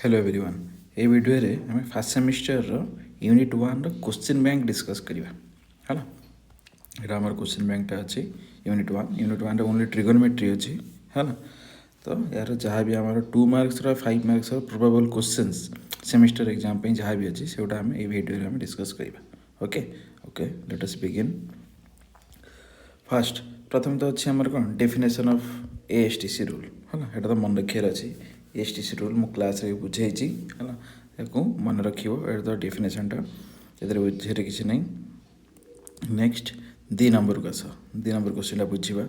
Hello everyone ये video रे हमें first semester unit 1 question bank discuss करिवा हला एटा हमर क्वेश्चन बैंक टा अछि यूनिट 1 रे ओनली ट्रिगोनोमेट्री अछि हला तो यार जहाँ भी हमारा 2 मार्क्स रो 5 मार्क्स रो प्रोबेबल क्वेश्चंस सेमिस्टर एग्जाम पे जहाँ भी अछि सेटा हम ए वीडियो रे हम डिस्कस करिवा okay okay let us begin first प्रथम तो अच्छे हमर कौन डेफिनेशन ऑफ एएसटीसी रूल है एटा तो मन रखियार अच्छी एएसटीसी रूल मु क्लास रे बुझाई है याकू मन रखियो एटा तो डेफिनेशन टा एदरे बुझेरे किसी नहीं नेक्स्ट दी नंबर को आस दी नंबर क्वेश्चन टा बुझिबा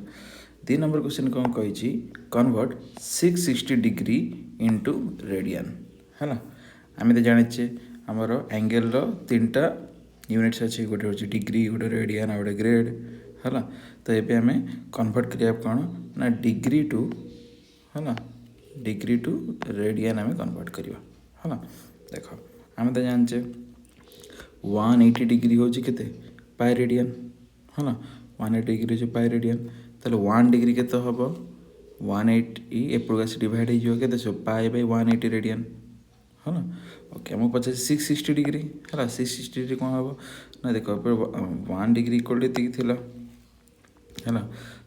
दी नंबर क्वेश्चन कौन कही कन्वर्ट 660 डिग्री इनटू रेडियन है आम तो जाने आमर एंगल तीन टा यूनिट्स अच्छी गोटे हूँ डिग्री गोटे रेडियन आ गोटे ग्रेड है तो ये आम कन्वर्ट करिया कौन ना डिग्री टू है डिग्री टू रेडियन आम कन्वर्ट करवा है देख आम तो जाने 180 डिग्री हूँ के पाई रेडियन है 180 डिग्री हूँ पाई रेडियन ताले 1 डिग्री के हम 180 एपट आस डिवाइड हो पाई बाई 180 रेडियन है ना ओके आमको पचास 660 डिग्री है 660 डिग्री कौन हम ना देख 1 डिग्री इक्वल थी है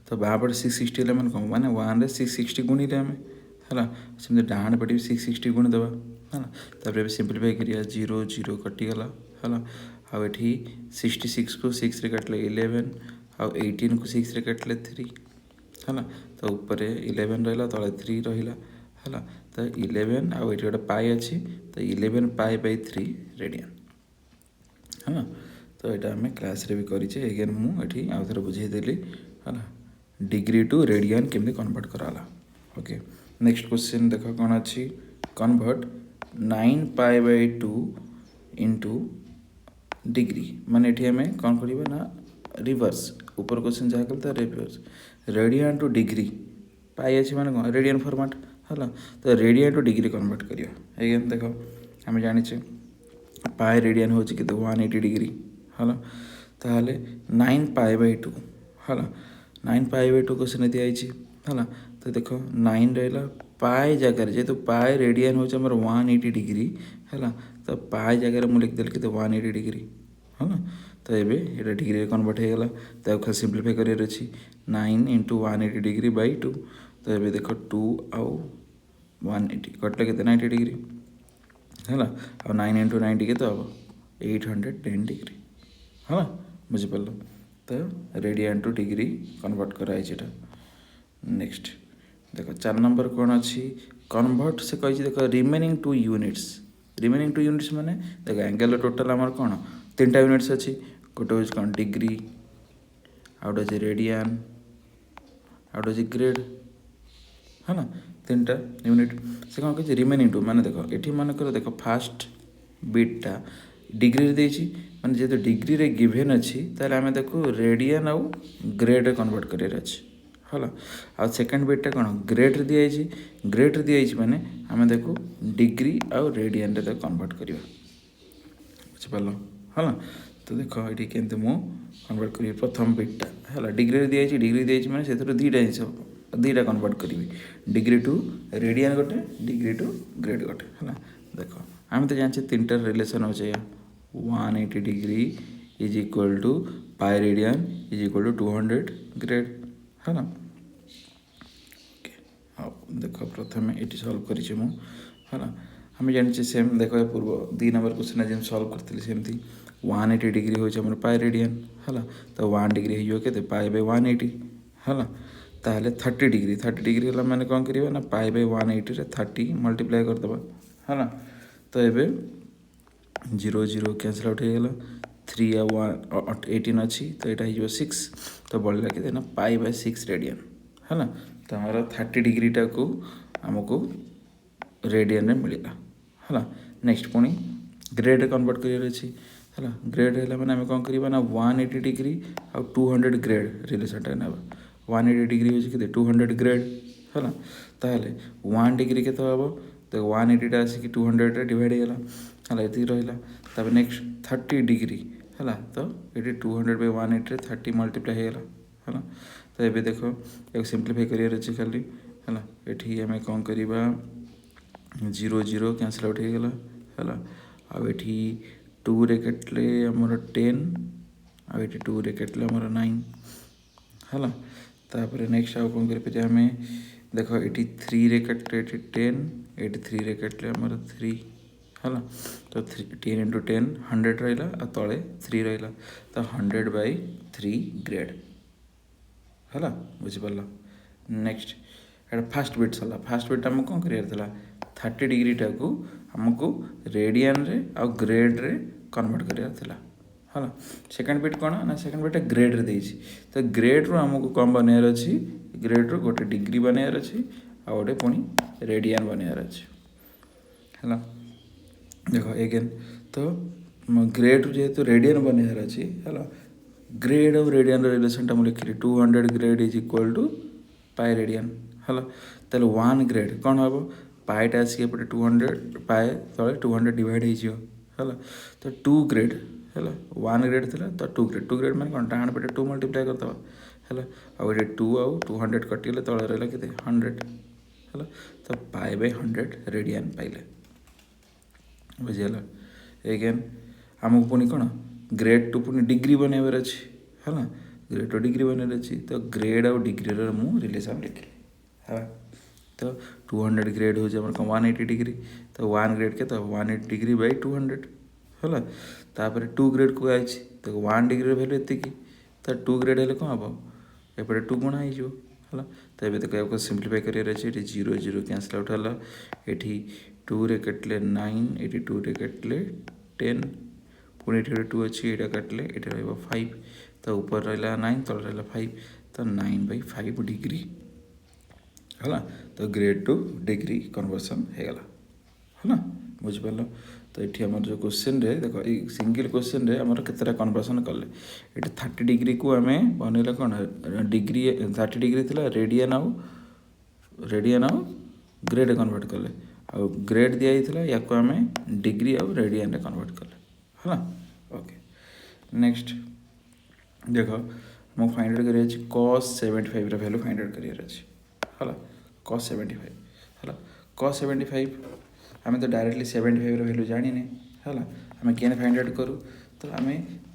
तो बापटे 660 मैंने कौन मैंने 1 रे 660 गुणिले आम है सेमती डाण पटे भी 660 गुणी देवा है तापर सिंप्लीफाई करिया 0 0 कटिगला है आठी 66 को 6 रे काटले 11 आउ 18 को 6 रे काटले 3 है तो ऊपर 11 रहा तले 3 रहा है तो 11 आउ ये गोटे पाई अच्छी तो 11 पाई बाई 3 रेडियन है तो यहाँ आम क्लास रे भी करें एगेन मुझे आउ थे बुझेदेली है डिग्री टू रेडियन केमती कन्वर्ट कराला ओके नेक्स्ट क्वेश्चन देख कौन अच्छी convert 9 pi by 2 into degree माने ये आम कौन करवा ना रिवर्स ऊपर क्वेश्चन जहाँ कल reverse radian two degree pi अच्छी माने कौन रेडियन फॉर्मेट है तो रेडियन टू डिग्री कन्वर्ट करवा एगेन देख आम जाने पाई रेडियन हूँ कि 180 डिग्री है ताहले 9 पाई बाई 2 है 9 पाई बाई 2 क्वेश्चन दिखाई है तो देख 9 रहा पाई जगार जेहतु पाई रेडियन हूँ 180 डिग्री है तो पाई जगार मुझे लिखिदेली के 180 डिग्री है तो ये डिग्री कन्वर्ट हो गला तो खाली सिंप्लीफाई करार अच्छी 9 इंटू 180 डिग्री बाई 2 तो ये देख 2 आउ 180 कटले के 90 डिग्री है आ 9 इंटू 90 के तो हम 810 डिग्री है बुझिपार तो रेडियन टू डिग्री कन्वर्ट कराई नेक्स्ट देख 4 नंबर कौन अच्छी कन्वर्ट से कही देख रिमेनिंग 2 यूनिट्स माने देख एंगल टोटाल आमर कौन 3टा यूनिट्स अच्छी गोटे हूँ कौन डिग्री आउट अच्छे रेडियन आउट अच्छे ग्रेड है ना 3टा यूनिट से कौन कही रिमेनिंग 2 माने देख ये मनकर देख फास्ट बिटा डिग्री देती माने जेहेतु डिग्री रे गिवेन अच्छी ताले आम देखो रेडियन आउ ग्रेड कन्वर्ट करार अच्छी है आ सेकेंड बिटा कौन ग्रेड दिखाई ग्रेड दिखाई माने आम देखो डिग्री आउ रेडियन रे कन्वर्ट करवा बुझिपार है तो देख ये केमती मुझे कन्वर्ट करी प्रथम बिटा है डिग्री दिखाई मैंने से दुईटा जिस दुईटा कन्वर्ट करी डिग्री टू रेडियन गोटे डिग्री टू ग्रेड गोटे है देख आम तो जानते 3टा रिलेसन अच्छे 180 degree is equal to pi radian is equal to 200 grade है ना ओके हाँ देख प्रथम ये सल्व करी है ना आम जाने सेम देख पूर्व 2 नंबर क्वेश्चन जेम सल्व करते सेमती 180 डिग्री हूँ पाई रेडियन है तो 1 डिग्री हो के पाई बाई 180 है ताहले 30 डिग्री है मैंने कौन करवा ना पाई बाई 180 रे 30 मल्टीप्लाई करदे है ना तो ये 0 0 कैंसल आउट हो 3 1 18 अच्छी तो यहाँ हो 6 तो बढ़ला के ना पाई बाई 6 रेडियन है ना तो हमारा 30 डिग्रीटा को आमको रेडियन मिलला है नेक्स्ट पुणी ग्रेड कन्वर्ट कर है ग्रेड है मैंने आम कौन करवा ना 180 डिग्री आ 200 ग्रेड रिलेसनटा ना 180 डिग्री हो 200 ग्रेड है ताहले 1 डिग्री के तो हम तो 180 आसिक 200 डिवाइड होगा है ये रहा नेक्स्ट 30 डिग्री है तो ये 200 बाई 180 30 मल्टीप्लाई होगा है तो ये देख एक सिंप्लीफाई करार अच्छे खाली है ये आम कौन करवा जीरो जीरो कैंसल आउट हो गला है आठी टू रे कटले आमर 10 आठी टू रे कटले आमर 9 है तापर नेक्स्ट आउ कौन करें आम देख ये 3 रे कटले ये 10 ये 3 रे कटले आमर 3 है तो 10 इंटू 10 100 रहा तले 3 रहा तो 100/3 ग्रेड है बुझिपार नेक्स्ट एटा फास्ट बिट सरला फास्ट बिट आम कौन कर 30 डिग्री टाकू आमको रेडियन रे आ ग्रेड रे कन्वर्ट करार है सेकेंड बिट कौन ना सेकेंड बिट ग्रेड रे देछि तो ग्रेड रू आमको कौन बनार अच्छी ग्रेड रू गोटे डिग्री बनार अच्छी आ गोटे पुणी रेडियन बनार अच्छी है देख एगेन तो ग्रेड रू जेहेतु रेडियन बनार अच्छी है ग्रेड और रेडियन रिलेशन मुझे लिखी 200 grade is equal to pi radian है तेल 1 ग्रेड कौन हम पाएटा आसिक एपटे 200 पाए तले 200 डिवाइड है तो 2 ग्रेड है 1 ग्रेड थी तो 2 ग्रेड मैंने कौन डाण पे 2 मल्टीप्लाई करदे है आउ 2 आउ 200 कटिगले तले रहा के 100 है तो पाए/100 रेडियन पाइले बुझीगला एगेन आमको पुणी कौन ग्रेड टू पुणी डिग्री बनइबार अच्छी है ग्रेड टू डिग्री बनइबार अच्छी तो ग्रेड आउ डिग्री मु रिलेसन लिखिली है तो 200 ग्रेड हो 180 डिग्री तो 1 ग्रेड के तो 180 डिग्री बाई 200 है तापर 2 ग्रेड को आई तो 1 डिग्री वैल्यू एति तो 2 ग्रेड हेल्ले कौन हम एपटे 2 गुणा हो तो ये देखो आपको सिंप्लीफाई करार अच्छे ये 0 0 कैंसल आउट है ये 2 रे कटले 9 ये 2 रे कटले 10 पुणी ये 2 अच्छी ये कटले ये रहा 5 तो ऊपर रहा 9 तल रहा 5 तो 9/5 डिग्री है तो ग्रेड टू डिग्री कन्वर्सन होगला है बुझिपार तो ये आम जो क्वेश्चन रे देख ये सिंगल क्वेश्चन रे आमर केतटा कन्वर्सन कले ये 30 डिग्री को आम बनइला कौन डिग्री 30 डिग्री थी रेडियन आउ ग्रेड कन्वर्ट कले आ ग्रेड दिया या आम डिग्री आउ रेडियन रे कन्वर्ट कले है ओके नेक्स्ट देख मो फाइंड आउट कर cos 75 रा वैल्यू फाइंड आउट करार अच्छी है cos 75 है cos 75 आम तो डायरेक्टली 75 वैल्यू जानी है आम क्या फाइंड आउट करूँ तो आम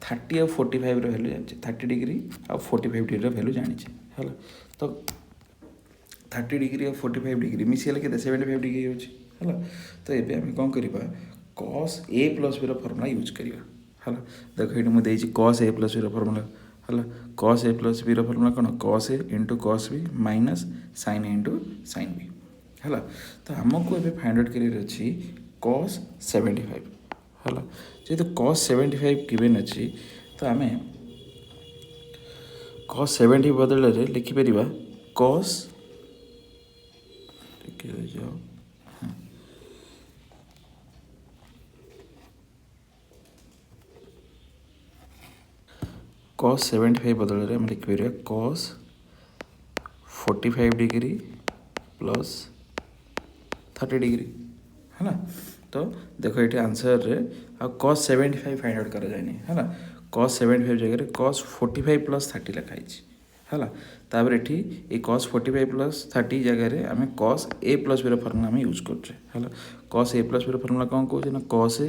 30 और 45 वैल्यू जाने 30 डिग्री और 45 डिग्री वैल्यू जानी है तो 30 डिग्री और 45 डिग्री मिसीगले के 75 डिग्री है तो ये आम कौन करवा cos a plus b formula use करवा है देख ये मुझे cos a plus b formula है cos a plus b formula कौन cos a into cos b minus sin a into sin b है तो आमको ये फाइंड आउट करार अच्छी cos 75 है जेहेतु cos 75 गिवेन अच्छी तो आम cos 70 बदल लिखिपर cos जाओ cos 75 बदल में लिखिपर cos 45 डिग्री प्लस 30 डिग्री है तो देखो ये आंसर रे आ cos 75 फाइंड आउट करा जाए है cos 75 जगह cos 45 प्लस 30 लिखाई है तापर ये cos 45 प्लस 30 जगह आम cos a plus b formula आम यूज कर cos a plus b formula कौन कौन ना cos a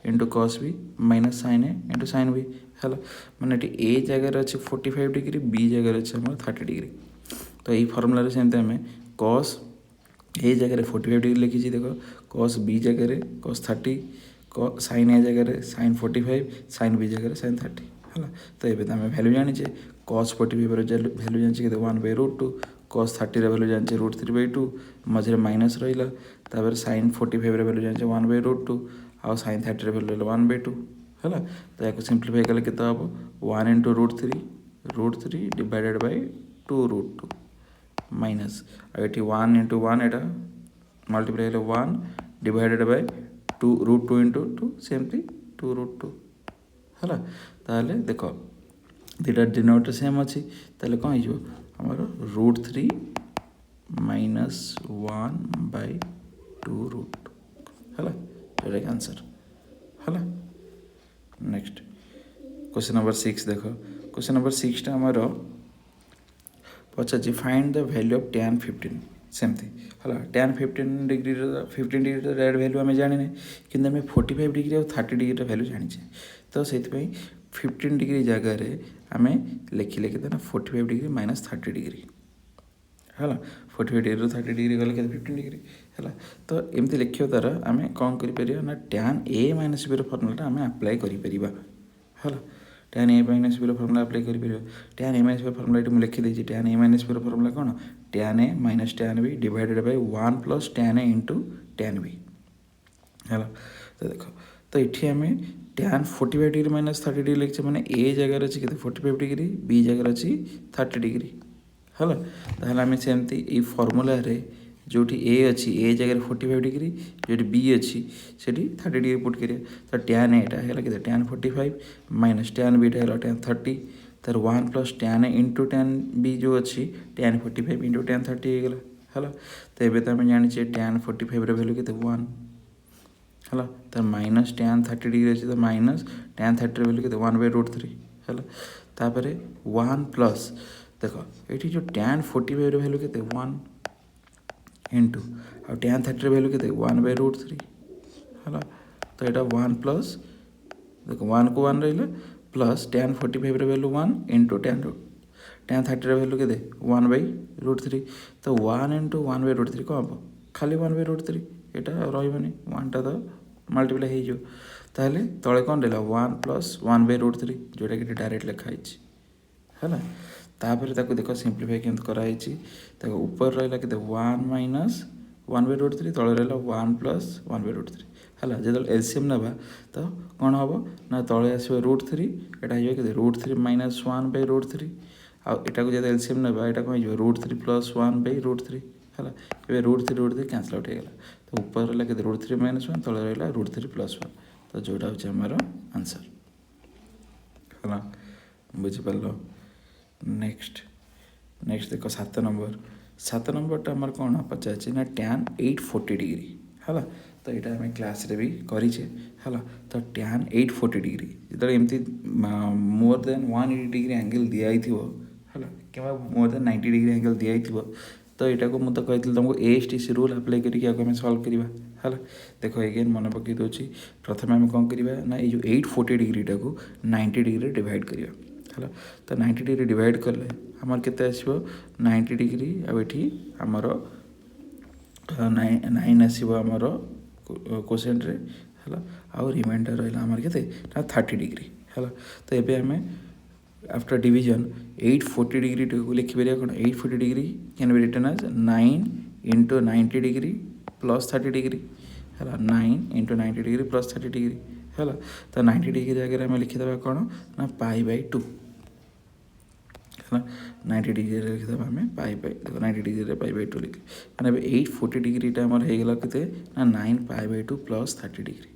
into cos b minus sin a into sin b है मैंने ए जगह अच्छे 45 डिग्री बी जगह अच्छे 30 डिग्री तो ये फर्मुला सेमती आम cos ए जगह 45 डिग्री लिखी देख cos b जगह cos 30 sin a जगह sin 45 sin b जगह sin 30 है तो ये आम वैल्यू जाने cos 45 वैल्यू जाने 1/√2 cos 30 वैल्यू जाने √3/2 मझे माइनस रहा sin 45 वैल्यू जाने 1/√2 आउ sin 30 वैल्यू 1/2 है तो या सिंप्लीफाई कले के हम 1 इंटू √3 डिवाइडेड बाय 2√2 माइनस ये 1 into 1 Etah multiply 1 divided by 2√2 into 2 सेमती 2√2 है ताले देख दुटा डिनोमिनेटर सेम अच्छी ताले कौन हो √3 माइनस 1/2√2 है आंसर है नेक्स्ट क्वेश्चन नंबर 6 देख क्वेश्चन नंबर 6 आमर पचार find the value of tan 15 सेमती है tan 15 डिग्री 15 डिग्री रेड वैल्यू आम जाने कि 45 डिग्री और 30 डिग्री वैल्यू जाने तो से 15 डिग्री जगार आम लिखिले कि 45 डिग्री माइनस 30 डिग्री है 45 डिग्री 30 डिग्री गले 15 डिग्री है तो एमती लिखिया द्वारा आम कौन कर tan a minus b formula आम आप्लाय कर tan a minus b formula apply कर tan a minus b formula ये मुझे लिखिदी tan a minus b formula कौन tan a minus tan b divided by 1 plus tan a into tan b है तो देख तो ये आम tan 45 डिग्री माइनस 30 डिग्री लिखे मैंने a जगार अच्छी के 45 डिग्री b जगार अच्छी 30 डिग्री है ताहले आम सेमती ये फर्मुला जो ए अच्छी ए जगह 45 डिग्री जो बी अच्छी से 30 डिग्री पुट करिए तो tan एटा है कि tan 45 माइनस tan बीटा है tan 30 तार 1 प्लस tan ए इंटू tan बी जो अच्छी tan 45 इंटू tan 30 होगा है तो ये तो आम जाने tan 45 वैल्यू के 1 है तो माइनस tan 30 डिग्री अच्छी तो माइनस tan 30 वैल्यू के 1/√3 है तापर 1 प्लस देख ये जो tan 45 वैल्यू के 1 इंटू और tan 30 वैल्यू के 1/√3 है तो यहाँ 1 प्लस देख 1 को 1 रहा plus tan 45 value 1 into tan 30 value के 1/√3 तो 1 इंटू 1/√3 कौन हम खाली 1/√3 यहाँ रही 1टा तो मल्टीप्लाई हो ताहले तले कौन रहा 1 प्लस 1/√3 जोटा कि डायरेक्ट लिखाई है तापर ताको देख सिंप्लीफाई केमती कराई ऊपर रहा कि 1 माइनस 1/√3 तले रहा 1 प्लस 1/√3 है जो एलसीएम नवा तो कौन हम ना तले आसो √3 यहाँ हो √3 माइनस 1/√3 आटा को जब एलसीएम नवा यहाँ कौन हो √3 प्लस 1/√3 है ये √3 कैंसल आउट होगा तो ऊपर रहा कि √3 माइनस 1 तले रहा √3 प्लस 1 तो जोटा हूँ आमर आंसर है बुझिपार नेक्स्ट देख 7 नंबर आमर कौन पचार ना tan 840 डिग्री है तो यहाँ आम क्लास रे भी करीचे है तो tan 840 डिग्री जो एमती मोर देन 180 डिग्री एंगल दिखाई है कि मोर देन 90 डिग्री एंगल दिखाई तो यहाँ को मुझे कही तुमको ASTC रूल अप्लाई करके सल्व करवा है देख एगेन मन पकई दूसरी प्रथम आम कौन करवा ना ये 840 डिग्री टाक 90 डिग्री डिवाइड करवा है तो 90 डिग्री डिवाइड कले आमर के 90 डिग्री आठी आमर 9 आसो आमर क्वोशिएंट रे है आउ रिमाइंडर रहा आमर के 30 डिग्री है तो ये आम आफ्टर डिवीजन 840 डिग्री लिखिपर कौन 840 degree can be written as 9 into 90 degree plus 30 degree है 9 इंटू 90 डिग्री प्लस 30 डिग्री है तो 90 डिग्री जगह आम लिखिदे कौन ना π/2 है 90 डिग्री लिखिदे आम देखो 90 डिग्री π/2 लिखे मैंने 840 डिग्री आमर होगा के ना 9 π/2 प्लस 30 डिग्री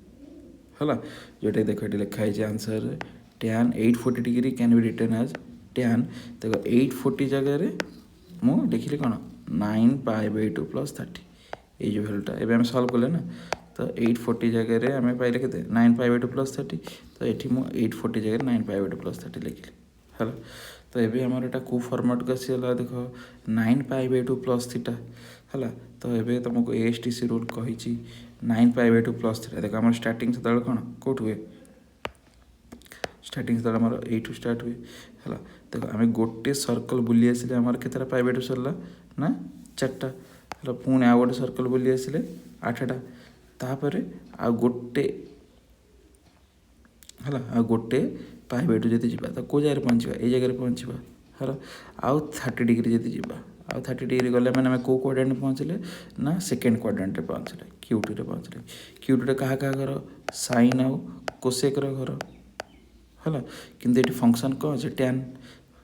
है जोटा देख ये लिखाई answer tan 840 degree can be written as tan देखो 840 जगह मु लिखिली कौन 9 π/2 प्लस 30 ये जो भैल्यूटा एवं आम सल्व कले ना तो 840 जगह आम पाइले के 9 π/2 प्लस 30 तो ये 840 जगह 9 π/2 प्लस 30 लिखिली है तो ये आमर यहाँ कौ फर्माट को आसीगला देख 9 π/2 प्लस थीटा है तो ये तुमको ASTC रूल कही 9 π/2 प्लस थीटा देख आम स्टार्टिंग से कौन कौट हुए स्टार्टिंग से आम यू स्टार्ट हुए है देख आम गोटे सर्कल बुली आसिले आमर केतटा π/2 सरला ना 4टा है पुणी आउ गोटे सर्कल बुली आसिले 8टा तापर आ गोटे है आ गोटे π/2 जब जा तो कौ जगह पहुँचा ये जगह पहुँचा है आउ 30 डिग्री जब जा आउ 30 डिग्री गले मैंने कौ क्वाड्रेंट पहुँचले ना सेकेंड क्वाड्रेंट पहुँचले Q2 रे पहुँचले Q2 क्या घर साइन आउ कोसेक घर है किंतु ये फंक्शन कौन अच्छे tan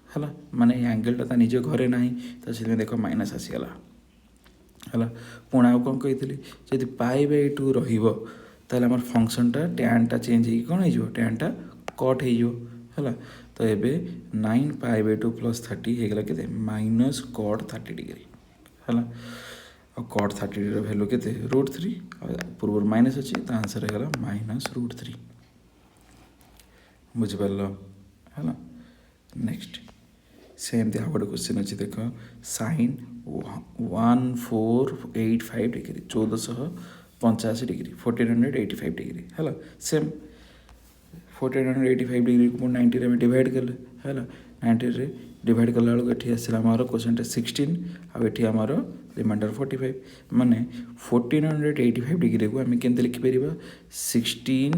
है माने एंगलटा निज घरे ना तो से देख माइनस आसीगला है पुणी आउ कौन कही जब π/2 रहा फंक्शनटा tan चेंज हो कौन हो tan कट हो तो ये 9 π/2 प्लस 30 होगा के माइनस कट 30 डिग्री है कट 30 डिग्री भैल्यू के √3 पूर्व माइनस अच्छी तो आंसर होगा माइनस √3 बुझिपार है नेक्स्ट सेमती आउ गोटे क्वेश्चन अच्छी देख साइन 1485 डिग्री 1485 डिग्री 1485 डिग्री है सेम 1485 डिग्री को 90 में डिवाइड कले है 90 रे डिवाइड कला बेलू ये आसला आमर क्वेश्चन 16 आठ आमर रिमाइंडर 45 माने 1485 डिग्री को आम के लिखिपर 16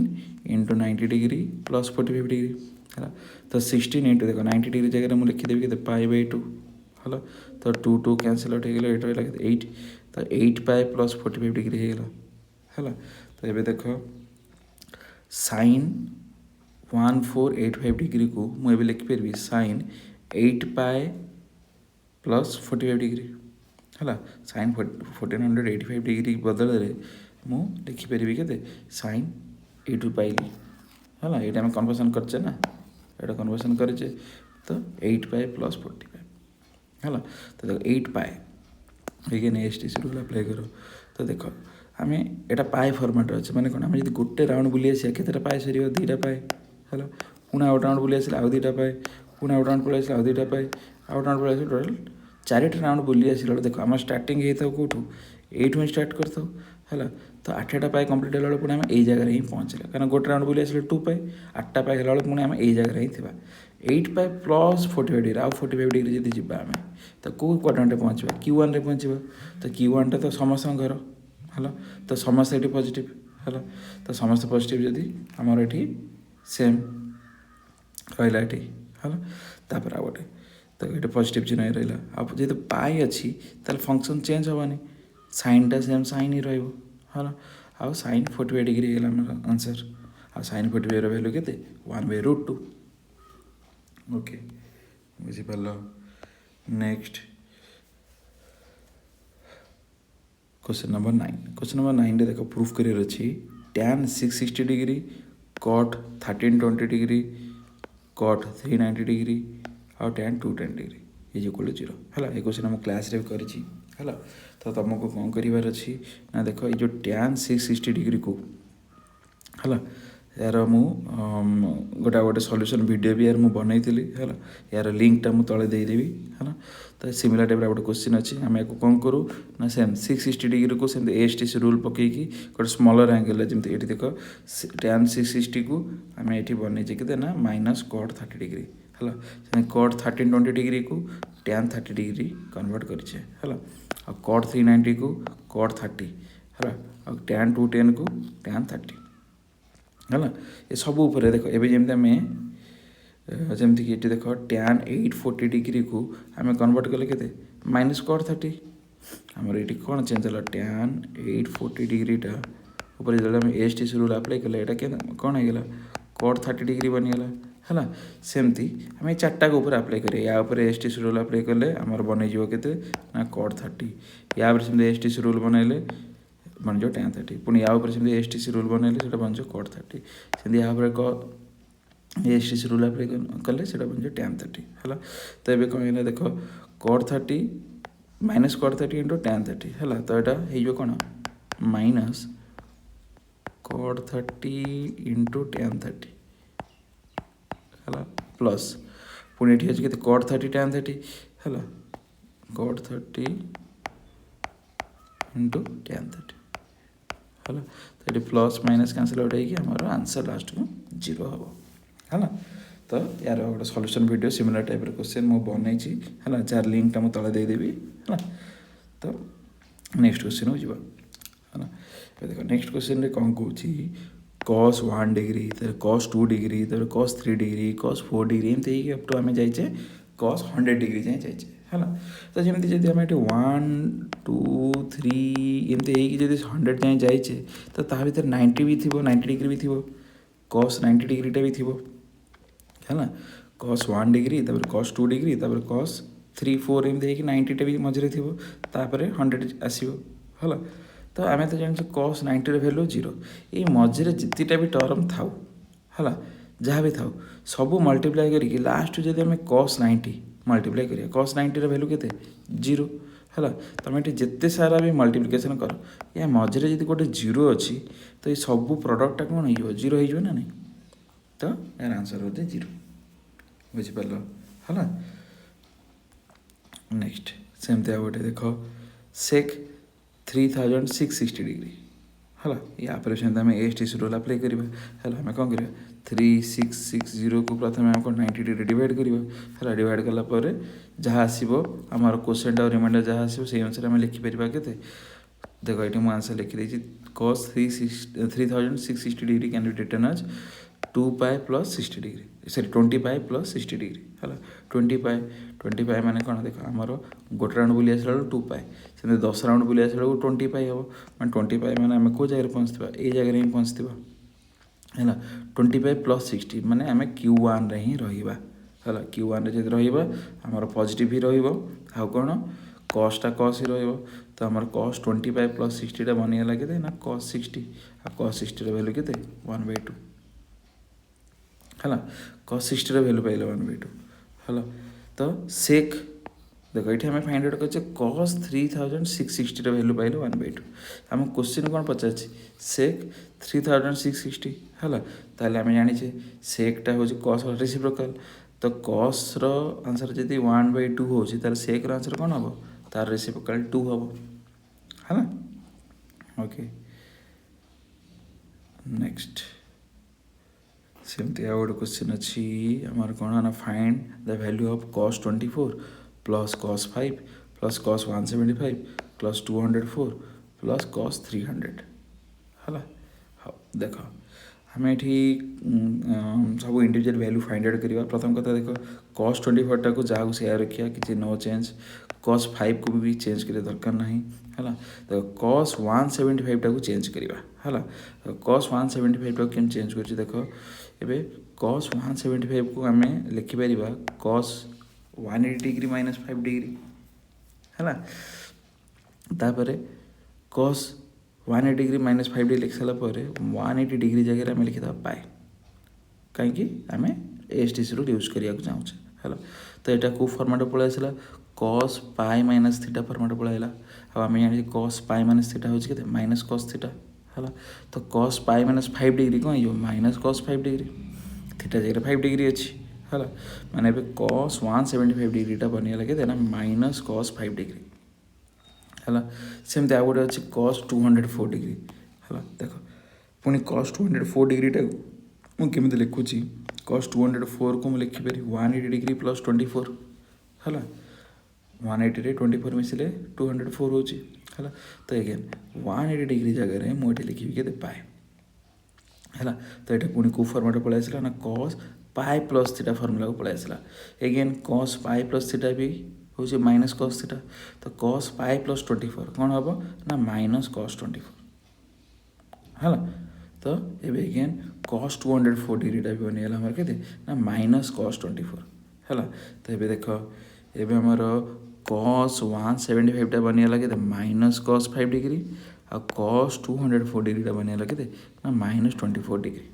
इंटू 90 डिग्री प्लस 45 डिग्री है तो 16 इंटू देख 90 डिग्री जगह मुझे लिखिदेवी के π/2 है तो 2 कैनसल आउट हो गला 8 तो 8π प्लस 45 डिग्री हो गला है तो ये देख साइन 1485 डिग्री को मुझे लिखिपर साइन 8π प्लस 45 डिग्री है साइन 1485 डिग्री बदल मु लिखिपर के साइन 8 पाइली है ये आम कन्वर्सन करचे ना ये कन्वर्सन करे तो 8π प्लस 45 है तो देखो 8π अगेन एसटीसी रूल अप्लाई करो तो देख आम यहाँ पाए फर्माट अच्छे मैंने कौन आम जो गोटे राउंड बुली आसा के पाए सर 2टा पाए है पुणी आउट राउंड बुली आसा आउ 2टा पाए पुणी आउट राउंड पलि आसा आउ 2टा पाए आउट राउंड पलि टोटाल 4टा राउंड बुली आसा देखो आम स्टार्टिंग होता कौटू 8 में स्टार्ट करता है तो 8टा पाए कम्प्लीट होगा पुणी आम यही जगह ही पहुँचला कारण गोटे राउंड बुली आसा 2 पाए 8टा पाए है पुणी आम यही जगह ही थी 8π प्लस 45 डिग्री आउ 45 डिग्री जब जी आम तो कौ क्वाड्रेंट पहुँचा Q1 रे पहुँचा तो Q1 टा तो समस्त घर है तो समस्त ये पॉजिटिव है तो समस्त पॉजिटिव जदि आमर ये सेम रहा है तापर आ गए तो ये पॉजिटिव चिन्ह ही रहा अब जेहतु पाई अच्छी ताल फंक्शन चेंज हेनी साइनटा सेम साइन ही रहा आउ साइन 45 डिग्री है आंसर आ साइन 45 वैल्यू के 1/√2 ओके बुझीपार next question number 9 question number 9 देख प्रूफ कर tan 660 degree cot 1320 degree cot 390 degree और tan 210 degree is equal to 0 है ये क्वेश्चन आम क्लास रे करी है तो तुमको कौन करार अच्छी ना देख ये जो tan 660 डिग्री को है यार मु गोटे सॉल्यूशन वीडियो भी यार मु बनई थी है यार लिंकटा मु तले देदेवी है तो सिमिलर टाइप गोटे क्वेश्चन अच्छी आम या कौन करूँ ना सेम 660 डिग्री को सेम एसटीसी रूल पकईकी गोटे स्मॉलर एंगल जमी ये देख tan 660 को आम ये बनईचे के ना माइनस cot 30 डिग्री है cot 1320 डिग्री को tan 30 डिग्री कन्वर्ट करें है cot 390 को cot 30 है tan 210 को tan 30 है ये सब ऊपर देख एवं जमी आम जमती कि देख tan 840 डिग्री को आम कन्वर्ट कले के माइनस cot 30 आमर ये कौन चेंज है tan 840 डिग्रीटा ऊपर जो आम एसटीसी रूल अप्लाई कले यहाँ कौन होगा cot 30 डिग्री बनीगला है सेमती आम 4टा ऊपर अप्लाई करें या एसटीसी रूल अप्लाई कले आमर बनई के ना cot 30 या सेमती एसटीसी रूल बनइले बन जाओ tan 30 पुणी या सेमती एसटीसी रूल बनइले बन जाओ cot 30 सेमती या एसटीसी रूल अप्लाई कले बन जाओ tan 30 है तो ये कौन है देख cot 30 minus cot 30 into tan 30 है तो यहाँ हो कौन माइनस cot 30 इंटू tan 30 है प्लस पुणी ये अच्छे cot 30 tan 30 है cot 30 इंटू tan 30 है तो ये plus minus cancel out Homer answer last को 0 हम है तो यार गोटे solution video similar type question मुझे बनई है जार लिंकटा मुझे तले देदेवी है तो नेक्स्ट क्वेश्चन हो है देख नेक्स्ट क्वेश्चन रे कौन कौन cos 1 degree cos 2 degree cos 3 degree cos 4 degree एमती अप टू आम जाइए cos 100 डिग्री जाए जाइए है तो जमी जब आम ये 1 2 3 एमती जब 100 जाए जाइए तो ता भर 90 भी थी 90 डिग्री भी थी cos 90 डिग्रीटा भी थी है cos 1 degree cos 2 degree cos 3 4 एमती 90टा भी मझे थी 100 आसो है तो आम तो जान cos 90 वैल्यू 0 ये मझे जितटा भी टर्म थाउ है जहाँ भी थाउ सब मल्टीप्लाई करके लास्ट जब आम cos 90 मल्टीप्लाई करिया cos 90 वैल्यू के 0 है तुम ये जिते सारा भी मल्टीप्लिकेशन कर या मझे जी गोटे 0 अच्छी तो ये सब प्रडक्टा कौन हो 0 हो ना नहीं तो यार आंसर होते 0 बुझीपार है नेक्स्ट सेमती आ गए देख सेक 3660 डिग्री है या सेमती आम एएसटीसी रूल अप्लाई करवा है आम कौन कर 3660 को प्रथम आम 90 डिग्री डिवाइड करवा डिवाइड कलापर जहाँ आसो आमर क्वेश्चन और रिमाइंडर जहाँ आसो से अनुसार आम लिखिपर के देख ये मुझे आंसर लिखिदी cos 3660 degree can be written as 2 pi plus 60 degree sorry 20 pi plus 60 degree है 20 पाई माने कौन देख आमर गोटे राउंड बुली आसला 2 पाई से 10 राउंड बुली आसला 20 पाई हम मैं 20 पाई मैंने आम कौ जगह पहुँचता ये जगह ही पहुँचता है 20 पाई प्लस 60 माने आम Q1 रे ही रहा है Q1 रे जब रहा आमर पॉजिटिव ही रहा कौन कॉसटा कॉस ही रहा तो आमर कॉस 20 पाई प्लस 60 बनीगला के ना कॉस 60 आ कॉस 60 वैल्यू के 1/2 है कॉस 60 वैल्यू पाइल 1/2 है तो सेक देख ये आम फाइंड आउट कर कॉस 3660 वैल्यू पाइल 1/2 आम क्वेश्चन कौन पचार सेक 3660 है ताहले आम जाने सेकटा हूँ कॉस रेसिप्रोकाल तो कॉस आंसर जब 1/2 हो सेक आंसर कौन हम तार रेसिप्रोकाल 2 हम है ना ओके नेक्स्ट सेमती आ गए क्वेश्चन अच्छी आमर कौन ना find the value of cos 24 plus cos 5 plus cos 175 plus 204 plus cos 300 है हाँ देख आम ये सब इंडिविजुअल वैल्यू फाइंड आउट करवा प्रथम कथा देख cos 24 टाक जहाँ से रखा कि नो चेंज cos 5 को भी चेंज कर दरकार ना है तो cos 175 टाक चेंज करवा है cos 175 टाक केम चेंज कर देख ए cos 175 को आम लिखिपर cos 180 डिग्री माइनस 5 डिग्री है तापर cos 180 डिग्री माइनस 5 डिग्री लिख सारापर 180 डिग्री जगह आम लिखिद पाए कहीं आम एएसटीसी रूल यूज करने चाहूँ है तो यहाँ कौ फर्माट पलि आसला cos pi minus theta format पलि आला आम जानी cos पाई माइनस थीटा हूँ के माइनस cos थीटा है तो cos पाई माइनस 5 डिग्री कौन हो माइनस cos 5 डिग्री थीटा जगह 5 डिग्री अच्छी है मैंने cos 175 डिग्रीटा बनीगला के माइनस cos 5 डिग्री है सेमती आ गए अच्छी cos 204 डिग्री है देख पुणी cos 204 डिग्रीटा मुझे लिखुची cos 204 को मुझे लिखिपर 180 डिग्री प्लस 24 है 180 रे 24 मिसिले 204 हो तो एगेन 180 डिग्री जगह मुझे लिखी के पाए है तो ये पुणी कौ फर्माट पलि आसला ना cos pi plus theta formula को पलि आसला again cos pi plus theta भी हूँ माइनस cos थीटा तो cos पाई प्लस 24 कौन हम ना माइनस cos 24 है तो ये एगेन cos 204 डिग्रीटा भी बनीगला हमारे के ना माइनस cos 24 है तो ये देख ये आमर cos 175 टा बनीगला के माइनस cos 5 डिग्री आ cos 204 डिग्रीटा बनीगला के ना माइनस 24 डिग्री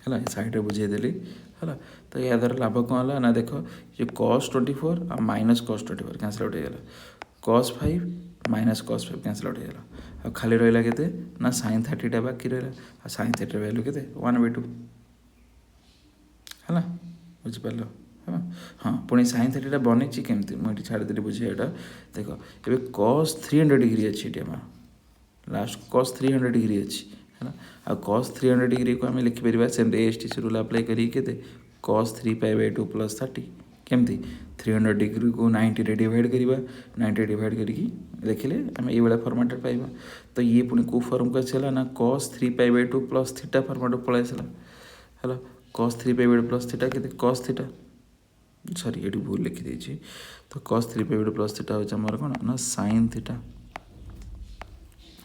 है सैड्रे बुझेदेली है तो या द्वारा लाभ कौन है ना देख ये cos 24 आ माइनस cos 24 कैंसल आउट होगा cos 5 minus cos 5 cancel out होगा खाली रहा के ना sin 30 टा बाकी रहा sin 30 वैल्यू के 1/2 है बुझिपार है हाँ पुणी sin 30 टा बनी केमती मुझे छाड़देली बुझे यहाँ देख ये cos 300 डिग्री अच्छी ये आम लास्ट cos 300 डिग्री अच्छी है आ cos 300 डिग्री को आम लिखिपर सेम एएसटीसी रूल अप्लाई करके cos 3π/2 प्लस 30 केमती 300 डिग्री को 90 रे डिवाइड करवा 90 डिवाइड करके लिखिले आम ये फर्माट पाइबा तो ये पुणी कौ फर्म को आसला ना cos 3π/2 प्लस थीटा फर्माट पलि आसला है cos 3π/2 प्लस थीटा के cos थीटा सॉरी ये भूल लिखिदी तो cos 3π/2 प्लस थीटा हूँ आमर कौन ना sin थीटा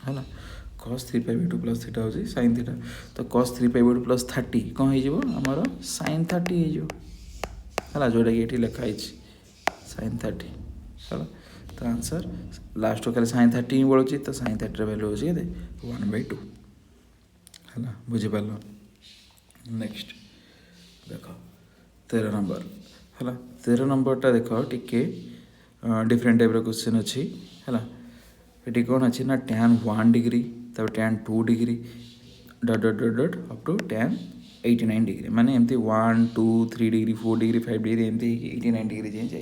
है cos 3π/2 प्लस थीटा हूँ sin थीटा तो cos 3π/2 प्लस 30 कौन होमर sin 30 है जोटा कि ये लिखाई sin 30 है तो आंसर लास्ट खाली sin 30 ही बढ़ुची तो sin 30 वैल्यू हो 1/2 है बुझीपार नेक्स्ट देख 13 नंबर है 13 नंबरटा देख टिके डिफरेंट टाइप क्वेश्चन अच्छी है ये कौन अच्छी ना tan 1 डिग्री तब tan 2 degree dot dot dot dot up to tan 89 degree माने एमती 1 2 3 डिग्री 4 डिग्री 5 डिग्री एमती 89 डिग्री जाए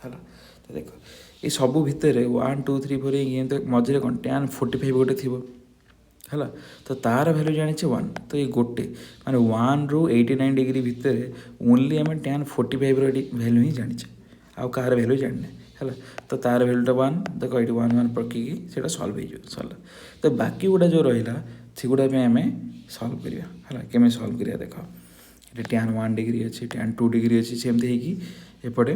है तो देख ये सबू भितर 1 2 3 4 ये मझे कौन tan 45 गोटे थी है तो तार भैल्यू जानी 1 तो ये गोटे माने 1 रू 89 डिग्री भितर ओनली आम tan 45 भैल्यू ही जाने आउ कार भैल्यू जाने है तो तार भैल्यूटा 1 देख ये 1 1 पकईकि से सल्व हो सरला तो बाकी गुड़ा जो रहा से गुड़ा आम सल्व करवा है केमी सल्व करवा देख ये tan 1 डिग्री अच्छी tan 2 डिग्री अच्छी सेमती होपटे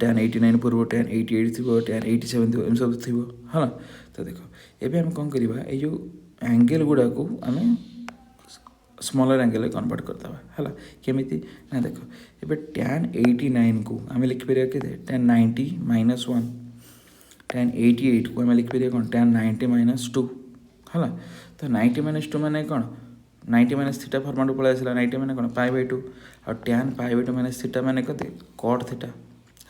tan 89 पूर्व tan 88 थी tan 87 थी सब थी है तो देख एबे हम कौन करवा ये जो एंगल गुड़ा को आम स्मॉलर एंगल कन्वर्ट करदे है केमी ना देख ये tan 89 को आम लिखिपर के tan 90 -1 tan 88 को आम लिखिपर कौन tan 90 -2 है तो 90 -2 मैंने कौन 90 - थीटा फर्माट पलि आसला 90 मैंने कौन π/2 और tan π/2 - थीटा मैंने कते cot थीटा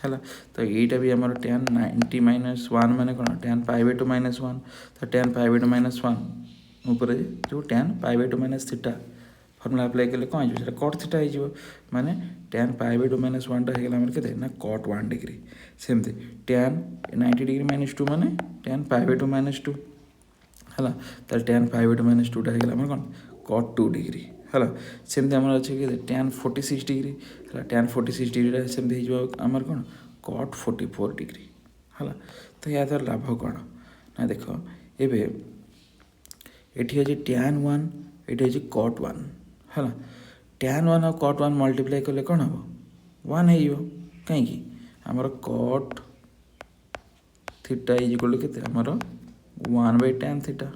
है तो यहीटा भी आम tan 90 -1 मैंने कौन tan π/2 -1 तो tan π/2 -1 ऊपर जो tan π/2 - थीटा फर्मुला अप्लाई कले कौन हो cot थीटा हो माने tan π/2 -1 टा होगा के ना cot 1 डिग्री सेमती tan 90 डिग्री -2 माने tan π/2 -2 है तो tan π/2 -2 टा होगा कौन cot 2 डिग्री है सेमती आम अच्छे कि tan 46 डिग्री है tan 46 डिग्री सेमती आम कौन cot 44 डिग्री है तो या द्वारा लाभ कौन ना देख एबे ये अच्छे tan 1 ये अच्छे cot 1 है tan 1 और cot 1 मल्टीप्लाई कले कौन हम 1 हो कहीं आमर cot theta is equal to के आमर 1/tan थीटा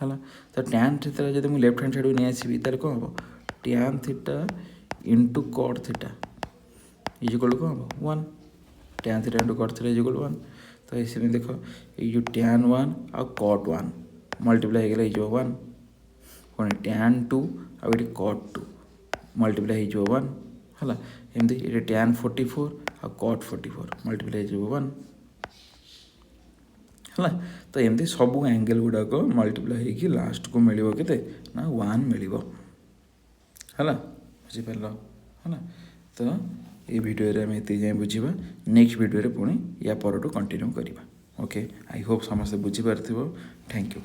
है तो tan थीटा जब मुझे लेफ्ट हैंड साइड को नहीं आसबि तार कौन हम tan theta into cot theta is equal to कौन हम 1 tan theta into cot theta is equal to 1 तो इसमें देख ये जो tan 1 और cot 1 मल्टीप्लाई हो गला 1 कौन tan 2 और ये cot 2 मल्टीप्लाई हो 1 है एमती ये tan 44 और cot 44 मल्टीप्लाई हो 1 है तो एमती सब एंगल गुड़ाक मल्टीप्लाई होगी लास्ट को मिल के ना 1 मिल है बुझीपार है तो ये वीडियो आम ये जाए बुझा नेक्स्ट वीडियो पुणी या पर कंटिन्यू करवा ओके आई होप समस्त बुझीपार थैंक यू।